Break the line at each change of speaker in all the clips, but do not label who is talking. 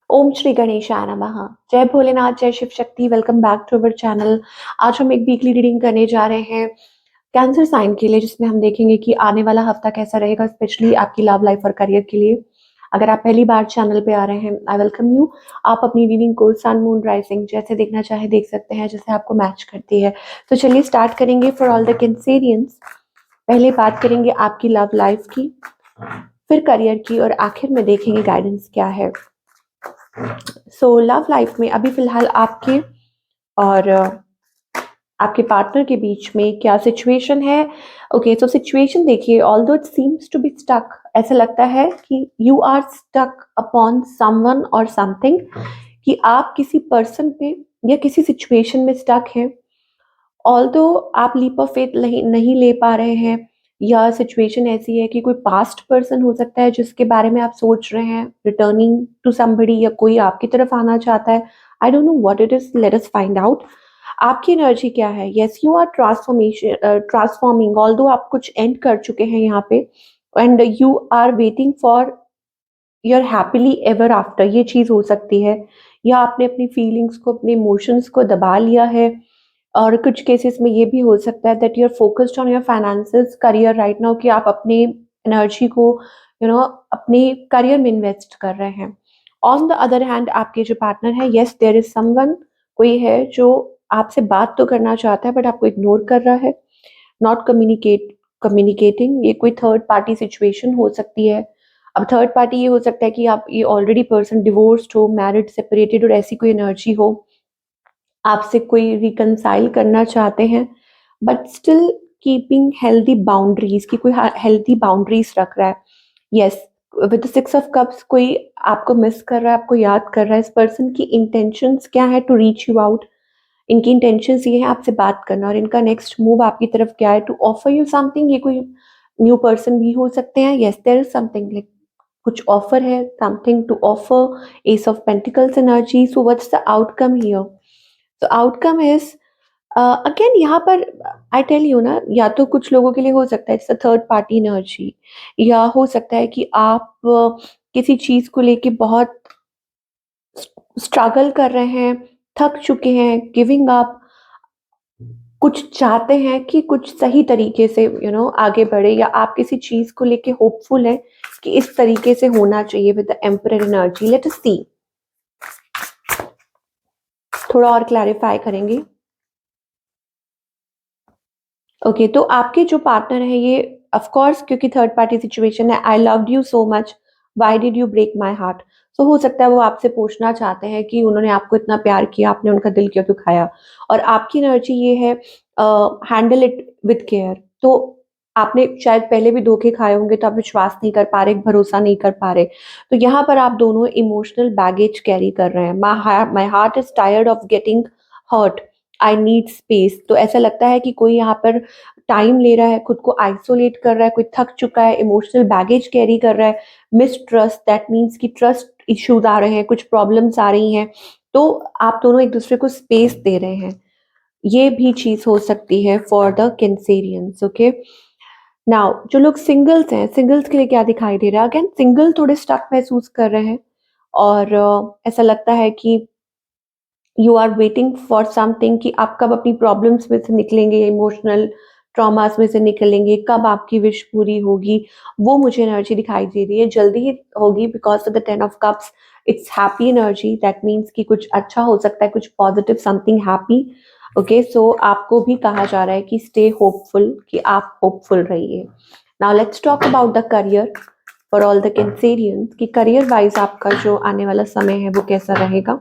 ओम श्री गणेशाय नमः। जय भोलेनाथ, जय Shiv Shakti. Welcome back to our channel. आज हम एक वीकली रीडिंग करने जा रहे हैं कैंसर साइन के लिए, जिसमें हम देखेंगे कि आने वाला हफ्ता कैसा रहेगा, स्पेशली आपकी लव लाइफ और करियर के लिए। अगर आप पहली बार चैनल पे आ रहे हैं, आई वेलकम यू। आप अपनी रीडिंग को सन मून राइजिंग जैसे देखना चाहे देख सकते हैं, जैसे आपको मैच करती है। तो चलिए स्टार्ट करेंगे फॉर ऑल द कैंसेरियंस। पहले बात करेंगे आपकी लव लाइफ की, फिर करियर की, और आखिर में देखेंगे गाइडेंस क्या है। सो लव लाइफ में अभी फिलहाल आपके और आपके पार्टनर के बीच में क्या सिचुएशन है। ओके, तो सिचुएशन देखिए, although it seems to be stuck, ऐसा लगता है कि you are stuck upon someone और समथिंग, कि आप किसी पर्सन पे या किसी सिचुएशन में स्टक हैं। ऑल्दो आप लीप ऑफ फेथ नहीं ले पा रहे हैं, या सिचुएशन ऐसी है कि कोई पास्ट पर्सन हो सकता है जिसके बारे में आप सोच रहे हैं, रिटर्निंग टू समबडी, या कोई आपकी तरफ आना चाहता है। I don't know what it is, let us find out. आपकी एनर्जी क्या है। Yes, you are transforming, although आप कुछ एंड कर चुके हैं यहाँ पे, and you are waiting for your happily ever after. ये चीज हो सकती है, या आपने अपनी फीलिंग्स को, अपने इमोशंस को दबा लिया है। और कुछ केसेस में ये भी हो सकता है that you are focused on your finances, career right now, कि आप अपने एनर्जी को अपने करियर में इन्वेस्ट कर रहे हैं। ऑन द अदर हैंड आपके जो पार्टनर है, यस देयर इज समवन, कोई है जो आपसे बात तो करना चाहता है बट आपको इग्नोर कर रहा है, नॉट कम्युनिकेटिंग। ये कोई थर्ड पार्टी सिचुएशन हो सकती है। अब थर्ड पार्टी ये हो सकता है कि आप, ये ऑलरेडी पर्सन डिवोर्स्ड हो, मैरिड, सेपरेटेड, और ऐसी कोई एनर्जी हो, आपसे कोई रिकंसाइल करना चाहते हैं, but still keeping healthy boundaries, की कोई हेल्दी बाउंड्रीज रख रहा है। Yes, with six of cups, कोई आपको मिस कर रहा है, आपको याद कर रहा है। इस पर्सन की इंटेंशंस क्या है टू रीच यू आउट। इनकी इंटेंशंस ये है आपसे बात करना, और इनका नेक्स्ट मूव आपकी तरफ क्या है, टू ऑफर यू समथिंग। ये कोई न्यू पर्सन भी हो सकते हैं। Yes, there is something like कुछ ऑफर है, something to offer. Ace of pentacles energy. So what's the outcome here. तो आउटकम इज, अगेन यहाँ पर आई टेल यू ना, या तो कुछ लोगों के लिए हो सकता है it's a third party energy, या हो सकता है कि आप किसी चीज को लेके बहुत स्ट्रगल कर रहे हैं, थक चुके हैं, गिविंग अप, कुछ चाहते हैं कि कुछ सही तरीके से आगे बढ़े, या आप किसी चीज को लेके होपफुल है कि इस तरीके से होना चाहिए। With the emperor energy, let us see, थोड़ा और क्लैरिफाई करेंगे। ओके, तो आपके जो पार्टनर है ये, ऑफ कोर्स क्योंकि थर्ड पार्टी सिचुएशन है, I loved you so much, why did you break my heart. तो हो सकता है वो आपसे पूछना चाहते हैं कि उन्होंने आपको इतना प्यार किया, आपने उनका दिल क्यों दुखाया। और आपकी एनर्जी ये है, हैंडल इट विद केयर। तो आपने शायद पहले भी धोखे खाए होंगे, तो आप विश्वास नहीं कर पा रहे, भरोसा नहीं कर पा रहे। तो यहाँ पर आप दोनों इमोशनल बैगेज कैरी कर रहे हैं। My heart is tired of getting hurt, I need space. तो ऐसा लगता है कि कोई यहाँ पर टाइम ले रहा है, खुद को आइसोलेट कर रहा है, कोई थक चुका है, इमोशनल बैगेज कैरी कर रहा है। मिसट्रस्ट, दैट मीन्स कि ट्रस्ट इश्यूज आ रहे हैं, कुछ प्रॉब्लम्स आ रही हैं। तो आप दोनों एक दूसरे को स्पेस दे रहे हैं, ये भी चीज हो सकती है for the Cancerians. Okay, now जो लोग सिंगल्स हैं, सिंगल्स के लिए क्या दिखाई दे रहा है। अगेन सिंगल थोड़े स्टक महसूस कर रहे हैं, और ऐसा लगता है कि you are waiting for something, कि आप कब अपनी प्रॉब्लम्स में से निकलेंगे, इमोशनल ट्रॉमास में से निकलेंगे, कब आपकी विश पूरी होगी। वो मुझे एनर्जी दिखाई दे रही है, जल्दी ही होगी, because of the ten of cups. It's happy energy, that means कि कुछ अच्छा हो सकता है, कुछ पॉजिटिव, समथिंग हैप्पी। ओके, सो आपको भी कहा जा रहा है कि स्टे होपफुल, कि आप होपफुल रहिए। Now let's talk about the career for all the Cancerians, कि करियर वाइज आपका जो आने वाला समय है वो कैसा रहेगा।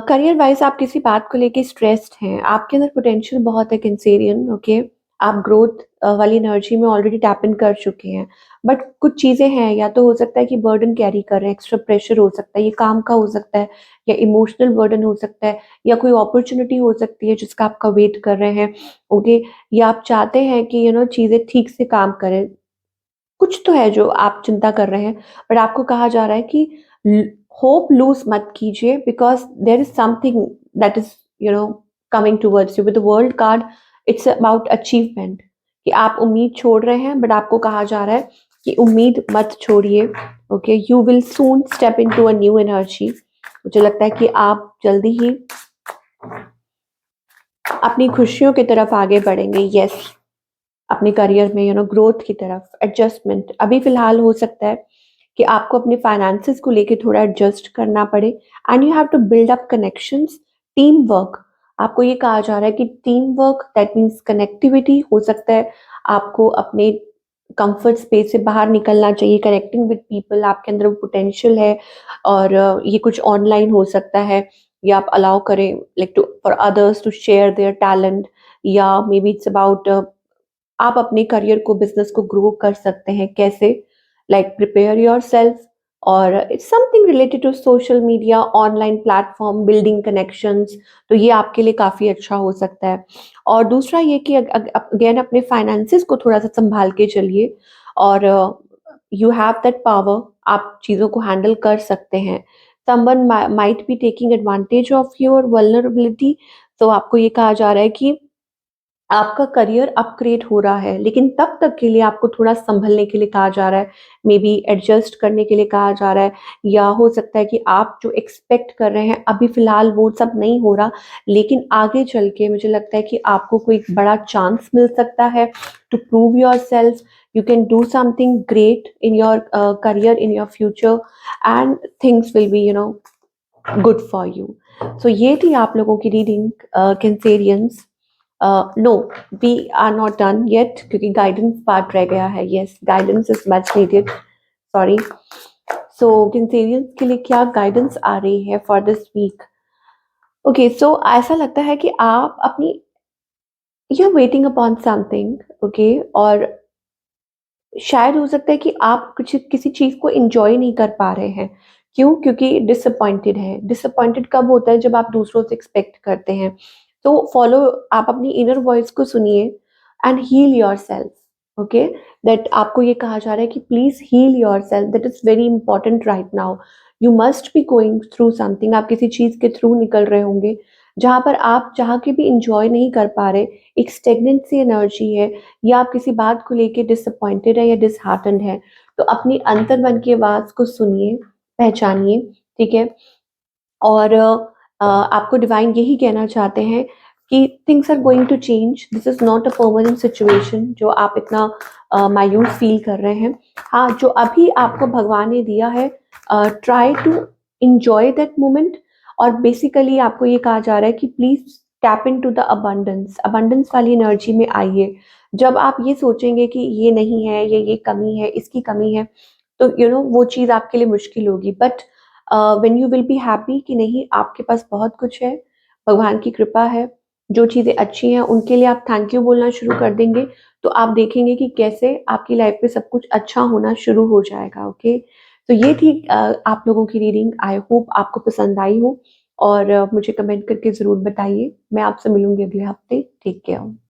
करियर वाइज आप किसी बात को लेके स्ट्रेस्ड हैं, आपके अंदर पोटेंशियल बहुत है कैंसेरियन। ओके, आप ग्रोथ वाली एनर्जी में ऑलरेडी टैप इन कर चुके हैं, बट कुछ चीजें हैं, या तो हो सकता है कि बर्डन कैरी कर रहे हैं, एक्स्ट्रा प्रेशर हो सकता है, ये काम का हो सकता है, या इमोशनल बर्डन हो सकता है, या कोई अपॉर्चुनिटी हो सकती है जिसका आपका वेट कर रहे हैं। ओके, या आप चाहते हैं कि चीजें ठीक से काम करें। कुछ तो है जो आप चिंता कर रहे हैं, बट आपको कहा जा रहा है कि होप लूज मत कीजिए, because there is something that is coming towards you. With the world card, it's about achievement, कि आप उम्मीद छोड़ रहे हैं, बट आपको कहा जा रहा है कि उम्मीद मत छोड़िए। Okay, you will soon step into a new energy. मुझे लगता है कि आप जल्दी ही अपनी खुशियों की तरफ आगे बढ़ेंगे। यस, अपने करियर में ग्रोथ की तरफ। एडजस्टमेंट अभी फिलहाल हो सकता है कि आपको अपने फाइनेंसेस को लेके थोड़ा एडजस्ट करना पड़े। And you have to build up connections, teamwork. आपको ये कहा जा रहा है कि teamwork, that means connectivity. हो सकता है आपको अपने कंफर्ट स्पेस से बाहर निकलना चाहिए, कनेक्टिंग विद पीपल। आपके अंदर वो पोटेंशियल है, और ये कुछ ऑनलाइन हो सकता है, या आप अलाउ करें like to for others to share their talent, या मे बी इट्स अबाउट आप अपने करियर को, बिजनेस को ग्रो कर सकते हैं कैसे, लाइक प्रिपेयर योर सेल्फ। और it's something related to social media, online platform, building connections. तो ये आपके लिए काफ़ी अच्छा हो सकता है। और दूसरा ये कि अगेन अपने फाइनेंसेस को थोड़ा सा संभाल के चलिए, और यू हैव दैट पावर। आप चीज़ों को हैंडल कर सकते हैं। Someone might be taking advantage of your vulnerability. तो आपको ये कहा जा रहा है कि आपका करियर अपग्रेड हो रहा है, लेकिन तब तक के लिए आपको थोड़ा सँभलने के लिए कहा जा रहा है, मे बी एडजस्ट करने के लिए कहा जा रहा है, या हो सकता है कि आप जो एक्सपेक्ट कर रहे हैं, अभी फ़िलहाल वो सब नहीं हो रहा, लेकिन आगे चल के मुझे लगता है कि आपको कोई बड़ा चांस मिल सकता है to prove yourself. You can do something great in your career, in your future, and things will be good for you. So ये थी आप लोगों की reading, Cancerians. No, we are not done yet, क्योंकि guidance part रह गया है। Yes, guidance is much needed. Sorry. So Cancerians के लिए क्या गाइडेंस आ रही है for this week? Okay, so ऐसा लगता है कि आप अपनी you are waiting upon something. Okay, और शायद हो सकता है कि आप कुछ किसी चीज़ को एन्जॉय नहीं कर पा रहे हैं। क्यों? क्योंकि डिसअपॉइंटेड हैं। डिसअपॉइंटेड कब होता है? जब आप दूसरों से एक्सपेक्ट करते हैं। तो फॉलो, आप अपनी इनर वॉइस को सुनिए and heal yourself. Okay? That आपको ये कहा जा रहा है कि please heal yourself, that is very important right now. You must be going through something. आप किसी चीज़ के थ्रू निकल रहे होंगे, जहाँ पर आप चाह के भी एन्जॉय नहीं कर पा रहे। एक स्टैग्नेंट सी एनर्जी है, या आप किसी बात को लेके डिसअपॉइंटेड है या डिसहार्टेंड है। तो अपनी अंतर्मन की आवाज़ को सुनिए, पहचानिए, ठीक है? और आपको डिवाइन यही कहना चाहते हैं कि things are going to change, this is not a permanent situation जो आप इतना मायूस फील कर रहे हैं। हाँ, जो अभी आपको भगवान ने दिया है, try to enjoy that moment. और बेसिकली आपको ये कहा जा रहा है कि please tap into the abundance, abundance वाली एनर्जी में आइए। जब आप ये सोचेंगे कि ये नहीं है, ये कमी है, इसकी कमी है, तो वो चीज़ आपके लिए मुश्किल होगी। But when you will be happy कि नहीं, आपके पास बहुत कुछ है, भगवान की कृपा है, जो चीज़ें अच्छी हैं उनके लिए आप थैंक यू बोलना शुरू कर देंगे, तो आप देखेंगे कि कैसे आपकी लाइफ में सब कुछ अच्छा होना शुरू हो जाएगा। ओके, तो ये थी आप लोगों की रीडिंग। आई होप आपको पसंद आई हो, और मुझे कमेंट करके ज़रूर बताइए। मैं आपसे मिलूंगी अगले हफ्ते। Take care.